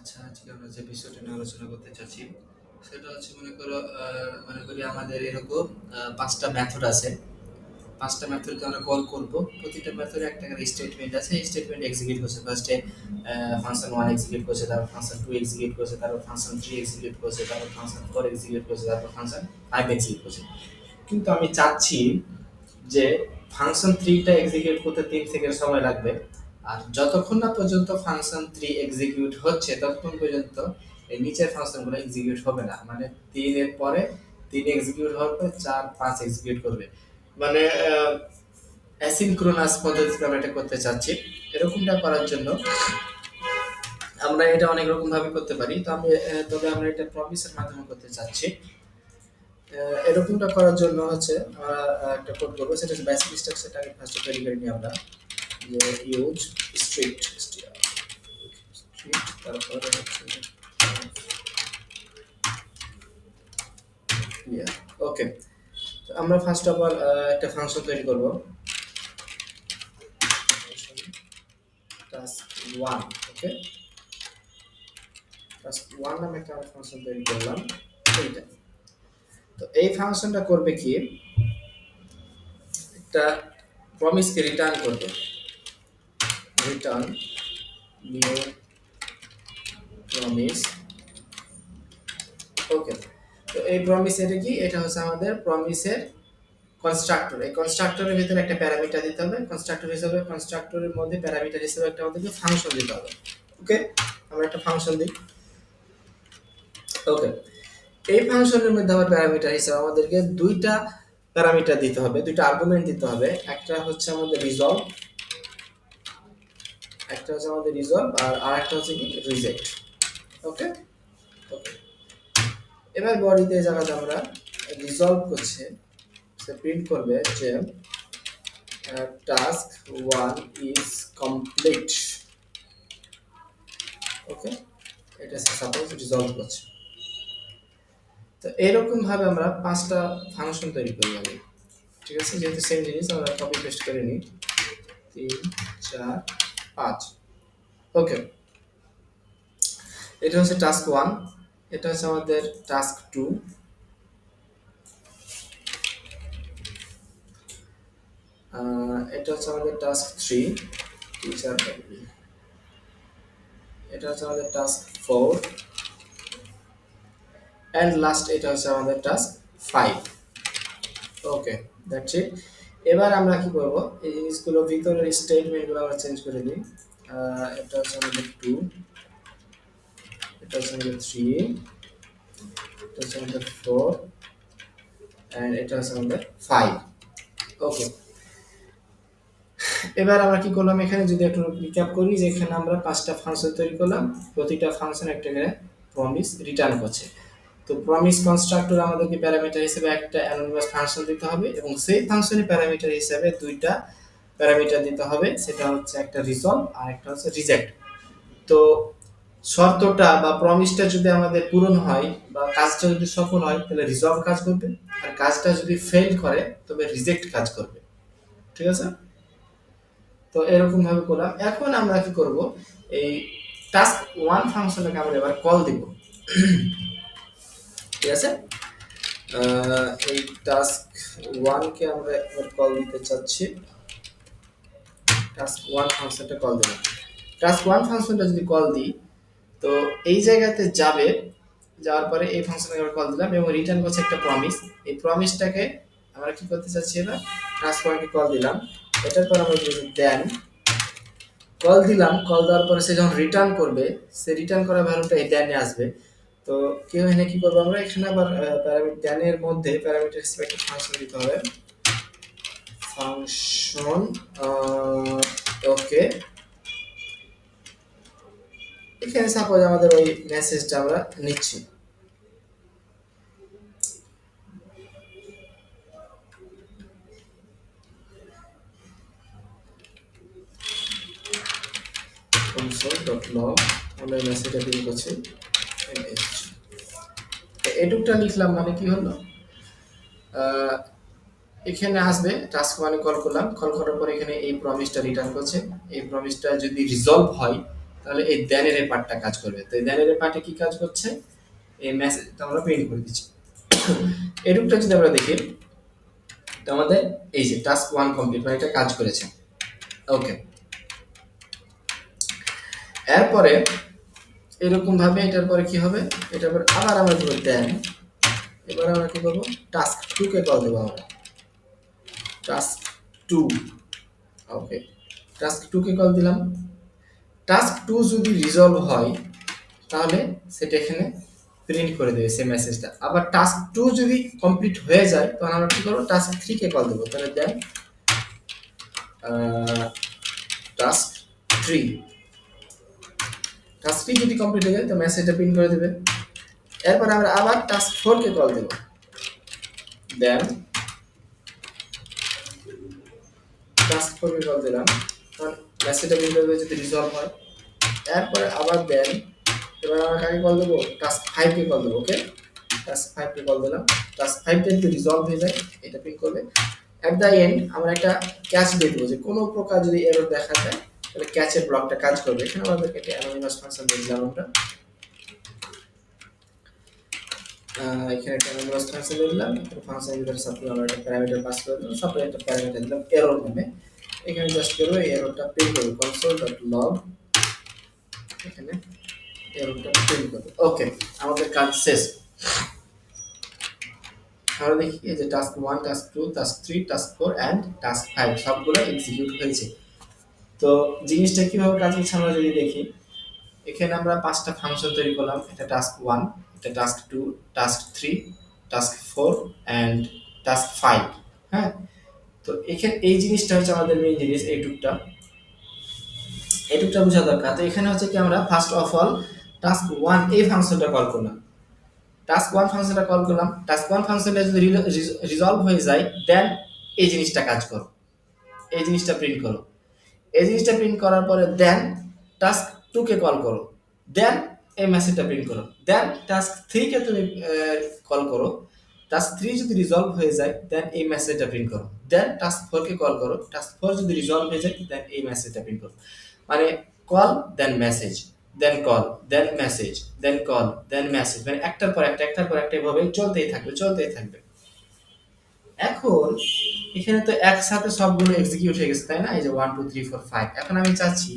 আচ্ছা, আজকে আমরা যে বিষয়টা নিয়ে আলোচনা করতে চাচ্ছি সেটা হচ্ছে মনে করি আমাদের এরকম ৫টা মেথড আছে। ৫টা মেথডকে আমরা কল করব। প্রতিটা মেথডে একটা করে স্টেটমেন্ট আছে। এই স্টেটমেন্ট এক্সিকিউট করছে। ফার্স্টে ফাংশন 1 এক্সিকিউট করছে, তারপর ফাংশন 2 এক্সিকিউট করছে, তারপর ফাংশন 3 এক্সিকিউট করছে, তারপর ফাংশন 4 এক্সিকিউট করছে, তারপর ফাংশন 5 এক্সিকিউট করছে। কিন্তু আমি চাচ্ছি যে ফাংশন 3টা এক্সিকিউট করতে 3 সেকেন্ড সময় লাগবে। আর যতক্ষণ না পর্যন্ত ফাংশন 3 এক্সিকিউট হচ্ছে ততক্ষণ পর্যন্ত এই নিচের ফাংশনগুলো এক্সিকিউট হবে না। মানে 3 এর পরে 3 এক্সিকিউট হওয়ার পর 4 5 এক্সিকিউট করবে। মানে অ্যাসিনক্রোনাস পদ্ধতিতে আমরা এটা করতে চাচ্ছি। এরকমটা করার জন্য আমরা এটা অনেক রকম ভাবে করতে পারি। তবে আমরা এটা প্রমিসের মাধ্যমে করতে চাচ্ছি। এরকমটা করার জন্য হচ্ছে আমরা একটা কোড করবো, সেটা হচ্ছে বেসিক স্ট্রাকচারটা আগে ফার্স্টে তৈরি করে নিই আমরা। যে ইউজ স্ট্রিক্ট তারপরে হচ্ছে ওকে। আমরা ফার্স্ট অফ অল একটা ফাংশন তৈরি করব, টাস্ক 1। ওকে, টাস্ক 1 নামে একটা ফাংশন তৈরি করলাম। এইটা, তো এই ফাংশনটা করবে কি, একটা প্রমিসকে রিটার্ন করবে। Return new promise. ওকে, তো এই প্রমিস এটা কি, এটা হচ্ছে আমাদের প্রমিসের কনস্ট্রাক্টর। এই কনস্ট্রাক্টরের ভিতরে একটা প্যারামিটার দিতে হবে। কনস্ট্রাক্টর হিসেবে কনস্ট্রাক্টরের মধ্যে প্যারামিটার হিসেবে একটা আমাদেরকে ফাংশন দিতে হবে। ওকে, আমরা একটা ফাংশন দিই। ওকে, এই ফাংশনের মধ্যে আবার প্যারামিটার হিসেবে আমাদেরকে দুইটা প্যারামিটার দিতে হবে, দুইটা আর্গুমেন্ট দিতে হবে। একটা হচ্ছে আমাদের রিজলভ, একটা হচ্ছে আমাদের রিজলভ, আর আরেকটা হচ্ছে কি রিজেক্ট। ওকে, ওকে। এবার বডিতে জায়গাতে আমরা রিজলভ করছে, সে প্রিন্ট করবে যে টাস্ক 1 ইজ কমপ্লিট। ওকে, এটা সাপোজ রিজলভ করছে। তো এরকম ভাবে আমরা 5টা ফাংশন তৈরি করি আগে। ঠিক আছে, যেহেতু সেম জিনিস আমরা কপি পেস্ট করে নিই। 3 4 5। ওকে, এটা হচ্ছে টাস্ক 1, এটা হচ্ছে আমাদের টাস্ক 2, এটা হচ্ছে আমাদের টাস্ক 3, টিচার, এটা হচ্ছে আমাদের টাস্ক 4, এন্ড লাস্ট এটা হচ্ছে আমাদের টাস্ক 5। Okay, that's it. এবার আমরা কি করব, এই জিনিসগুলো ভিতরের স্টেটমেন্টগুলো আমরা চেঞ্জ করে দিই। এটা হচ্ছে আমাদের 2, এটা হচ্ছে আমাদের 3, এটা হচ্ছে আমাদের 4, এন্ড এটা হচ্ছে আমাদের 5। ওকে, এবার আমরা কি করলাম, এখানে যদি একটু রিক্যাপ করি, যে এখানে আমরা 5টা ফাংশন তৈরি করলাম। প্রতিটা ফাংশন একটা করে প্রমিস রিটার্ন করছে। তো প্রমিস কনস্ট্রাক্টর আমাদেরকে প্যারামিটার হিসেবে একটা অ্যানোনিমাস ফাংশন দিতে হবে, এবং সেই ফাংশনের প্যারামিটার হিসেবে দুইটা প্যারামিটার দিতে হবে। সেটা হচ্ছে একটা রিজলভ আর একটা হচ্ছে রিজেক্ট। তো শর্তটা বা প্রমিসটা যদি আমাদের পূরণ হয় বা কাজটা যদি সফল হয় তাহলে রিজলভ কাজ করবে, আর কাজটা যদি ফেল করে তবে রিজেক্ট কাজ করবে। ঠিক আছে, তো এরকম ভাবে করলাম। এখন আমরা কি করব, এই টাস্ক 1 ফাংশনটাকে আমরা এবার কল দিব। ঠিক আছে, এই টাস্ক 1 কে আমরা এবার কল দিতে চাচ্ছি। টাস্ক 1 ফাংশনটা কল দিলাম। টাস্ক 1 ফাংশনটা যদি কল দিই, তো এই জায়গাতে যাবে, যাওয়ার পরে এই ফাংশনটাকে আমরা কল দিলাম এবং রিটার্ন করছে একটা প্রমিস। এই প্রমিসটাকে আমরা কি করতে চাচ্ছি, এবার টাস্ক 1 কে কল দিলাম। এটার পর আমরা যদি দেন কল দিলাম, কল দেওয়ার পরে সে যখন রিটার্ন করবে, সে রিটার্ন করা ভ্যালুটা এই দেনে আসবে। তো কেউ এখানে কি করবো, আমরা এখানে আবার প্যারামিটার দেনের মধ্যে প্যারামিটার হিসেবে একটা ফাংশন দিতে হবে। ফাংশন ওকে, এখানে সাপোজ আমাদের ওই মেসেজটা আমরা নিচ্ছি। console.log আমরা মেসেজটা প্রিন্ট করছি। এটুকটা লিখলাম, মানে কি হলো, এখানে আসবে টাস্ক 1 কল করলাম, কল করার পর এখানে এই প্রমিসটা রিটার্ন করছে। এই প্রমিসটা যদি রিজলভ হয় তাহলে এই দেনের এই পার্টটা কাজ করবে। তো এই দেনের এই পার্টে কি কাজ করছে, এই মেসেজটা আমরা প্রিন্ট করে দিচ্ছি। এটুকটা যদি আমরা দেখি, তো আমাদের এই যে টাস্ক 1 কমপ্লিট, মানে এটা কাজ করেছে। ওকে, এরপরে এরকম ভাবে এটার পরে কি হবে, এটার পরে আবার আমরা ধরে দেন, এবার আমরা কি করবো, টাস্ক 2 কে কল দেবো আমরা, টাস্ক 2। ওকে, টাস্ক 2 কে কল দিলাম। টাস্ক 2 যদি রিজলভ হয় তাহলে সেটা এখানে প্রিন্ট করে দেবে সেই মেসেজটা। আবার টাস্ক 2 যদি কমপ্লিট হয়ে যায় তখন আমরা কি করবো, টাস্ক 3 কে কল দেবো। তাহলে দেন টাস্ক 3, টাস্ক 3 যদি কমপ্লিট হয়ে যায় তো মেসেজটা প্রিন্ট করে দেবে। এরপর আমরা আবার টাস্ক 4 কে কল দেব, দেন টাস্ক 4 কে কল দিলাম, তখন মেসেজটা প্রিন্ট করে দেবে যদি রিজলভ হয়। এরপরে আবার দেন, এবার আমরা কাকে কল দেবো, টাস্ক 5 কে কল দেবো। ওকে, টাস্ক 5 কে কল দিলাম, টাস্ক 5 টা যদি রিজলভ হয়ে যায় এটা প্রিন্ট করবে। এট দ্য এন্ড আমরা একটা ক্যাচ দিয়ে দেবো, যে কোনো প্রকার যদি এরর দেখা যায় তাহলে ক্যাচের ব্লকটা কাজ করবে। এখানে আমাদেরকে একটা অ্যানোনিমাস ফাংশন দিলাম আমরা, এখানে একটা অ্যানোনিমাস ফাংশন দিলাম, ফাংশনের ভিতরে সাপোজ আমরা একটা প্যারামিটার পাস করে দিলাম, সাপোজ একটা প্যারামিটার দিলাম এরর নামে। এখানে জাস্ট করব এই এররটা প্রিন্ট করব, console.log, এখানে এররটা প্রিন্ট করব। ওকে, আমাদের কাজ শেষ। আমরা দেখি এই যে task 1, task 2, task 3, task 4 and task 5 সবগুলো এক্সিকিউট হয়েছে। তো জিনিসটা কিভাবে কাজ করছে আমরা যদি দেখি, এখানে আমরা 5টা ফাংশন তৈরি করলাম, এটা টাস্ক 1, এটা task 2, task 3, task 4 and task 5। হ্যাঁ, তো এখানে এই জিনিসটা হচ্ছে আমাদের মেইন জিনিস, এইটুকটা বোঝা দরকার। তো এখানে হচ্ছে কি, আমরা ফার্স্ট অফ অল টাস্ক 1 এই ফাংশনটা কল করলাম, টাস্ক 1 ফাংশনটা কল করলাম। টাস্ক 1 ফাংশনটা যদি রিজলভ হয়ে যায় দেন এই জিনিসটা কাজ করো, এই জিনিসটা প্রিন্ট করো। এই জিনিসটা প্রিন্ট করার পরে দেন টাস্ক 2 কে কল করো, দেন এই মেসেজটা প্রিন্ট করো। দেন টাস্ক 3 কে তুমি কল করো, টাস্ক 3 যদি রিজলভ হয়ে যায় দেন এই মেসেজটা প্রিন্ট করো। দেন টাস্ক 4 কে কল করো, টাস্ক 4 যদি রিজলভ হয়ে যায় দেন এই মেসেজটা প্রিন্ট করো। মানে কল দেন মেসেজ, দেন কল, দেন মেসেজ, দেন কল, দেন মেসেজ, মানে একটার পর একটা, একটার পর একটা এভাবে চলতেই থাকবে, চলতেই থাকবে। এখন এখানে তো একসাথে সবগুলো এক্সিকিউট হয়ে গেছে, তাই না? এই যে 1 2 3 4 5। এখন আমি চাচ্ছি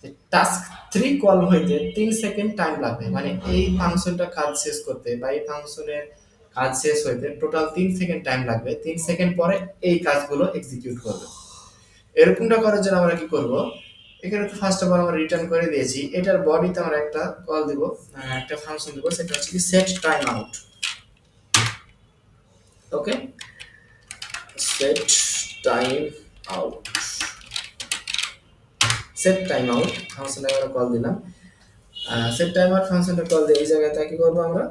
যে টাস্ক 3 কল হইতে 3 সেকেন্ড টাইম লাগবে, মানে এই ফাংশনটা কাজ শেষ করতে বা এই ফাংশনের কাজ শেষ হইতে টোটাল 3 সেকেন্ড টাইম লাগবে। 3 সেকেন্ড পরে এই কাজগুলো এক্সিকিউট করবে। এরকমটা করার জন্য আমরা কি করব, এখানে তো ফার্স্ট অফ অল আমরা রিটার্ন করে দিয়েছি, এটার বডিতে আমরা একটা কল দিব, একটা ফাংশন দিব, সেটা হচ্ছে কি set time out. Okay, set time out, set time out ফাংশনে আমরা কল দিলাম। সেট টাইম আউট ফাংশনটা কল দিয়ে এই জায়গাতে কি করব, আমরা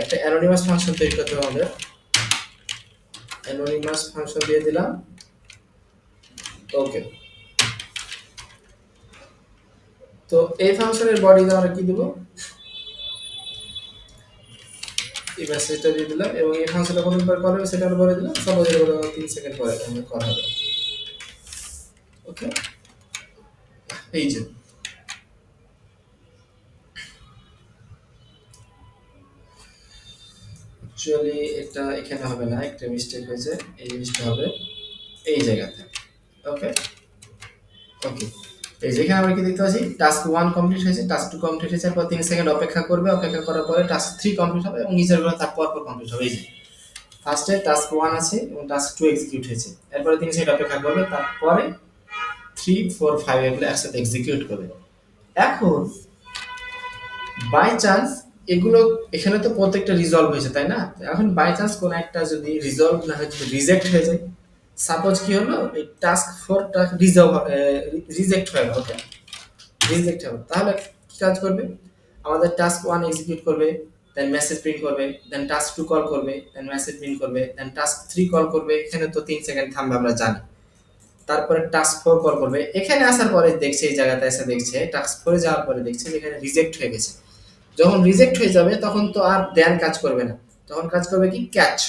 একটা অ্যানোনিমাস ফাংশন তৈরি করতে হবে আমাদের। অ্যানোনিমাস ফাংশন দিয়ে দিলাম। ওকে, তো এই ফাংশনের বডিতে আমরা কি দিব, এই মেসেজটা দিয়ে দিলাম এবং এই ফাংশনটা কতক্ষণ পর কল হবে সেটা আমরা বলে দিলাম, সাপোজ এটা বলে 3 সেকেন্ড পরে আমরা কল হবে। ওকে, এই যে অ্যাকচুয়ালি এটা এখানে হবে না, একটা মিস্টেক হয়েছে, এই জিনিসটা হবে এই জায়গাতে। ওকে, ওকে, এই যেখানে আমরা কি দেখতে পাচ্ছি, টাস্ক 1 কমপ্লিট হয়েছে, টাস্ক 2 কমপ্লিট হয়েছে, পর 3 সেকেন্ড অপেক্ষা করবে, অপেক্ষা করার পরে টাস্ক 3 কমপ্লিট হবে এবং নিচের গুলো তার পর কমপ্লিট হবে। এই যে ফার্স্টে টাস্ক 1 আছে এবং টাস্ক 2 এক্সিকিউট হয়েছে, এরপরে 3 সেকেন্ড অপেক্ষা করবে, তারপরে 3 4 5 এগুলো একসাথে এক্সিকিউট করবে। এখন বাই চান্স এগুলো এখানে তো প্রত্যেকটা রিজলভ হয়েছে, তাই না? এখন বাই চান্স কোন একটা যদি রিজলভ না হয়, যদি রিজেক্ট হয়ে যায়, সাপোজ কি হলো, এই টাস্ক 4টা রিজেক্ট হয়ে গেল। ওকে, রিজেক্ট হবে, তাহলে কি কাজ করবে, আমাদের টাস্ক 1 এক্সিকিউট করবে, দেন মেসেজ প্রিন্ট করবে, দেন টাস্ক 2 কল করবে, দেন মেসেজ প্রিন্ট করবে, দেন টাস্ক 3 কল করবে, এখানে তো 3 সেকেন্ড থামবে আমরা জানি। তারপরে টাস্ক 4 কল করবে, এখানে আসার পরে দেখছে, এই জায়গাতে এসে দেখছে টাস্ক 4 এ যাওয়ার পরে দেখছে যে এখানে রিজেক্ট হয়ে গেছে। যখন রিজেক্ট হয়ে যাবে তখন তো আর দেন কাজ করবে না, তখন কাজ করবে কি, ক্যাচ।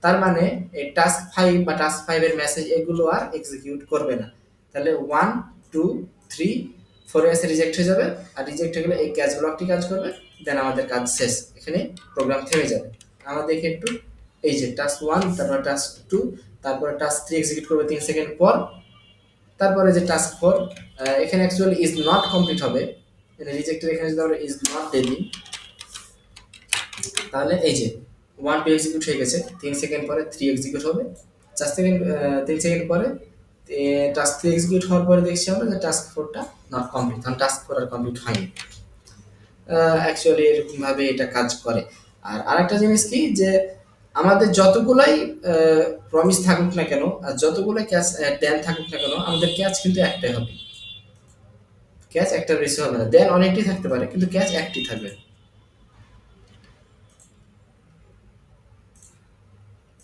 তার মানে এই টাস্ক 5 বা টাস্ক 5 এর মেসেজ এগুলো আর এক্সিকিউট করবে না। তাহলে 1 2 3 4 এসে রিজেক্ট হয়ে যাবে, আর রিজেক্ট হয়ে গেলে এই ক্যাচ ব্লকটি কাজ করবে, দেন আমাদের কাজ শেষ, এখানে প্রোগ্রাম থেমে যাবে। আমরা দেখি একটু, এই যে টাস্ক 1, তারপর টাস্ক 2, তারপরে টাস্ক 3 এক্সিকিউট করবে 3 সেকেন্ড পর, তারপরে যে টাস্ক 4 এখানে অ্যাকচুয়ালি ইজ নট কমপ্লিট হবে, মানে রিজেক্টের এখানে যদি আমরা ইজ নট দিই, তাহলে এই যে 1 2 এক্সিকিউট হয়ে গেছে, 3 সেকেন্ড পরে 3 এক্সিকিউট হবে, 4 সেকেন্ড 3 সেকেন্ড পরে টাস্ক 3 এক্সিকিউট হওয়ার পরে দেখছি আমরা যে টাস্ক 4টা নট কমপ্লিট, কারণ টাস্ক 4 আর কমপ্লিট হয়নি। অ্যাকচুয়ালি এরকম ভাবে এটা কাজ করে। আর আরেকটা জিনিস কি, যে আমাদের যতগুলাই প্রমিস থাকুক না কেন, আর যতগুলো ক্যাচ দেন থাকুক না কেন, আমাদের ক্যাচ কিন্তু একটাই হবে, ক্যাচ একটা বেশি হবে না, দেন অনেকটি থাকতে পারে কিন্তু ক্যাচ একটি থাকবে।